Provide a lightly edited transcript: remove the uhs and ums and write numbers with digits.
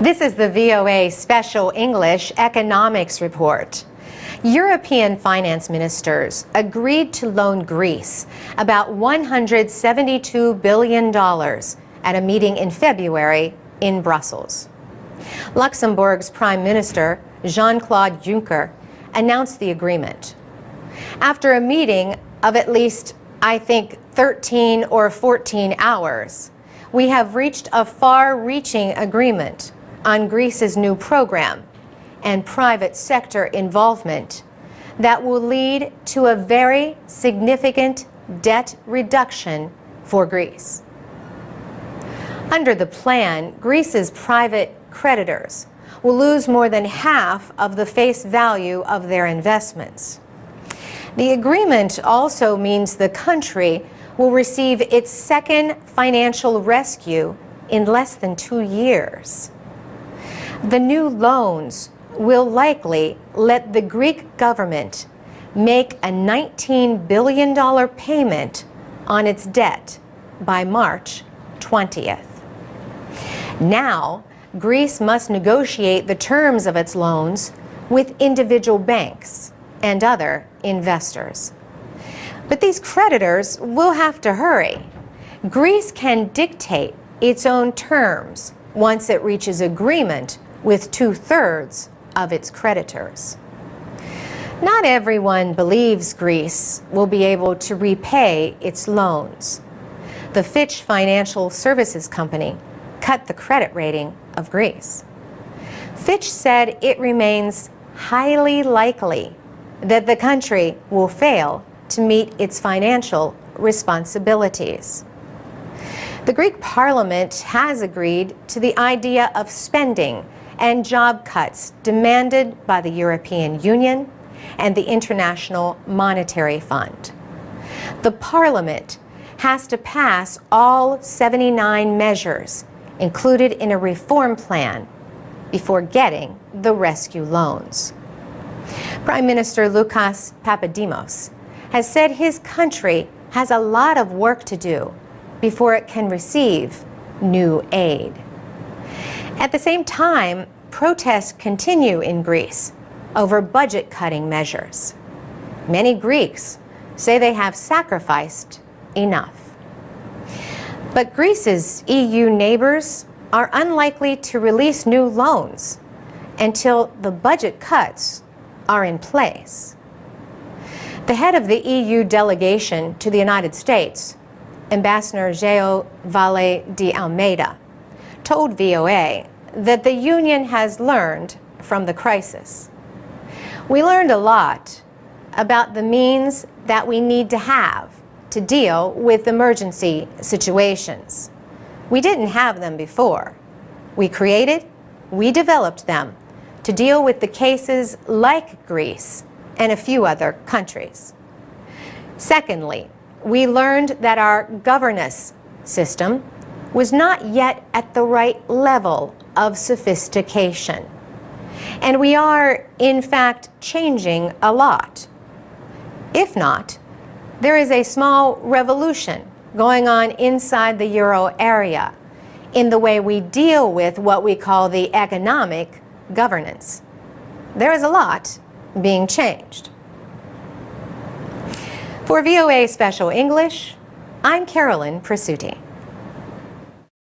This is the VOA Special English Economics Report. European finance ministers agreed to loan Greece about $172 billion at a meeting in February in Brussels. Luxembourg's Prime Minister, Jean-Claude Juncker, announced the agreement. After a meeting of at least, 13 or 14 hours, we have reached a far-reaching agreement on Greece's new program and private sector involvement that will lead to a very significant debt reduction for Greece. Under the plan, Greece's private creditors will lose more than half of the face value of their investments. The agreement also means the country will receive its second financial rescue in less than 2 years. The new loans will likely let the Greek government make a $19 billion payment on its debt by March 20th. Now, Greece must negotiate the terms of its loans with individual banks and other investors. But these creditors will have to hurry. Greece can dictate its own terms once it reaches agreement with 2/3 of its creditors. Not everyone believes Greece will be able to repay its loans. The Fitch Financial Services Company cut the credit rating of Greece. Fitch said it remains highly likely that the country will fail to meet its financial responsibilities. The Greek Parliament has agreed to the idea of spending and job cuts demanded by the European Union and the International Monetary Fund. The Parliament has to pass all 79 measures included in a reform plan before getting the rescue loans. Prime Minister Lukas Papademos has said his country has a lot of work to do before it can receive new aid. At the same time, protests continue in Greece over budget-cutting measures. Many Greeks say they have sacrificed enough. But Greece's EU neighbors are unlikely to release new loans until the budget cuts are in place. The head of the EU delegation to the United States, Ambassador João Vale de Almeida, told VOA that the Union has learned from the crisis. We learned a lot about the means that we need to have to deal with emergency situations. We didn't have them before. We developed them to deal with the cases like Greece and a few other countries. Secondly, we learned that our governance system was not yet at the right level of sophistication. And we are, in fact, changing a lot. If not, there is a small revolution going on inside the euro area in the way we deal with what we call the economic governance. There is a lot being changed. For VOA Special English, I'm Carolyn Presutti.